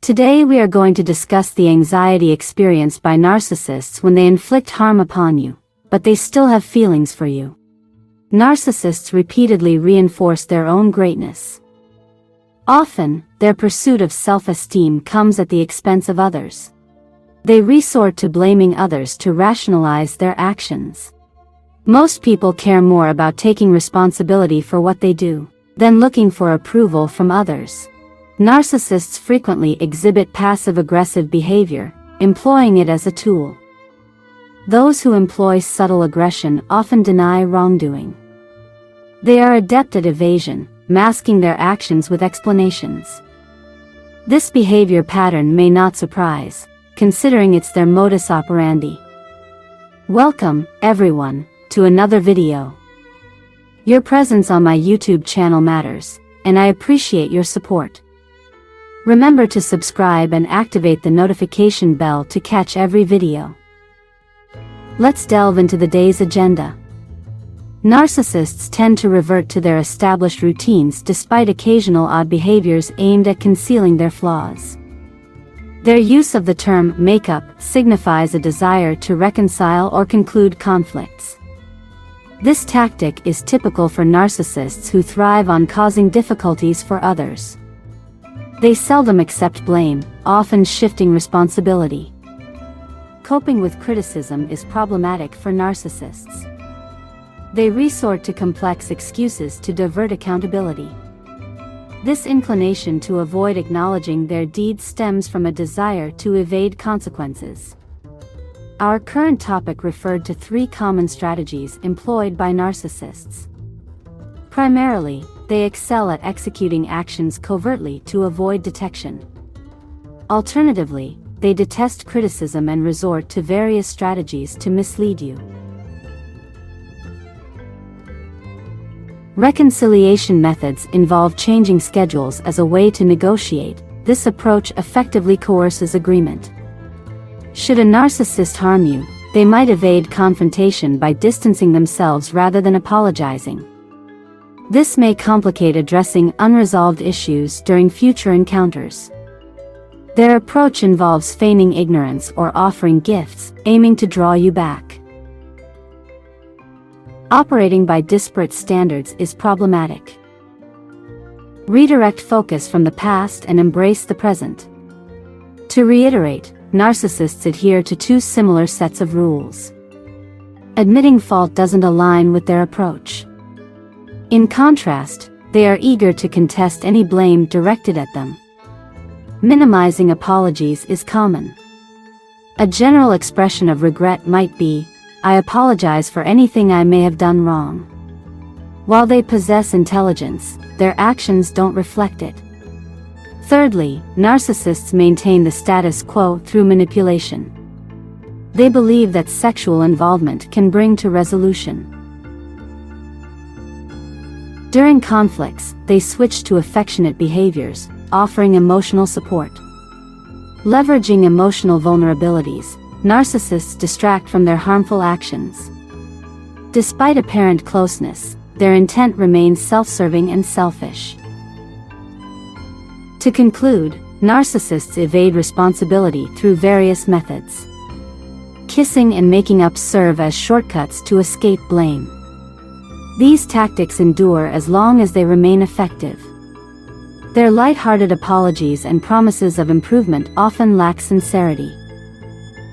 Today we are going to discuss the anxiety experienced by narcissists when they inflict harm upon you, but they still have feelings for you. Narcissists repeatedly reinforce their own greatness. Often, their pursuit of self-esteem comes at the expense of others. They resort to blaming others to rationalize their actions. Most people care more about taking responsibility for what they do than looking for approval from others. Narcissists frequently exhibit passive-aggressive behavior, employing it as a tool. Those who employ subtle aggression often deny wrongdoing. They are adept at evasion, masking their actions with explanations. This behavior pattern may not surprise, considering it's their modus operandi. Welcome, everyone, to another video. Your presence on my YouTube channel matters, and I appreciate your support. Remember to subscribe and activate the notification bell to catch every video. Let's delve into the day's agenda. Narcissists tend to revert to their established routines despite occasional odd behaviors aimed at concealing their flaws. Their use of the term make-up signifies a desire to reconcile or conclude conflicts. This tactic is typical for narcissists who thrive on causing difficulties for others. They seldom accept blame, often shifting responsibility. Coping with criticism is problematic for narcissists. They resort to complex excuses to divert accountability. This inclination to avoid acknowledging their deeds stems from a desire to evade consequences. Our current topic referred to 3 common strategies employed by narcissists. Primarily, they excel at executing actions covertly to avoid detection. Alternatively, they detest criticism and resort to various strategies to mislead you. Reconciliation methods involve changing schedules as a way to negotiate. This approach effectively coerces agreement. Should a narcissist harm you, they might evade confrontation by distancing themselves rather than apologizing. This may complicate addressing unresolved issues during future encounters. Their approach involves feigning ignorance or offering gifts, aiming to draw you back. Operating by disparate standards is problematic. Redirect focus from the past and embrace the present. To reiterate, narcissists adhere to 2 similar sets of rules. Admitting fault doesn't align with their approach. In contrast, they are eager to contest any blame directed at them. Minimizing apologies is common. A general expression of regret might be, "I apologize for anything I may have done wrong." While they possess intelligence, their actions don't reflect it. Thirdly, narcissists maintain the status quo through manipulation. They believe that sexual involvement can bring to resolution. During conflicts, they switch to affectionate behaviors, offering emotional support. Leveraging emotional vulnerabilities, narcissists distract from their harmful actions. Despite apparent closeness, their intent remains self-serving and selfish. To conclude, narcissists evade responsibility through various methods. Kissing and making up serve as shortcuts to escape blame. These tactics endure as long as they remain effective. Their light-hearted apologies and promises of improvement often lack sincerity.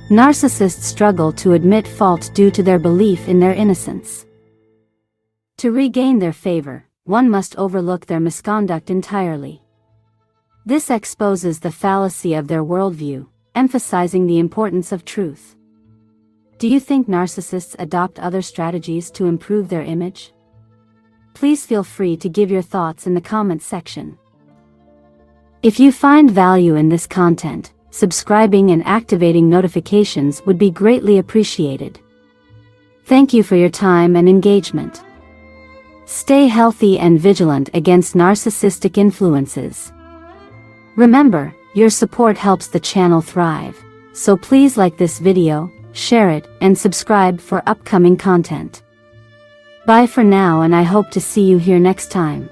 Narcissists struggle to admit fault due to their belief in their innocence. To regain their favor, one must overlook their misconduct entirely. This exposes the fallacy of their worldview, emphasizing the importance of truth. Do you think narcissists adopt other strategies to improve their image? Please feel free to give your thoughts in the comments section. If you find value in this content, subscribing and activating notifications would be greatly appreciated. Thank you for your time and engagement. Stay healthy and vigilant against narcissistic influences. Remember, your support helps the channel thrive, so please like this video, share it, and subscribe for upcoming content. Bye for now, and I hope to see you here next time.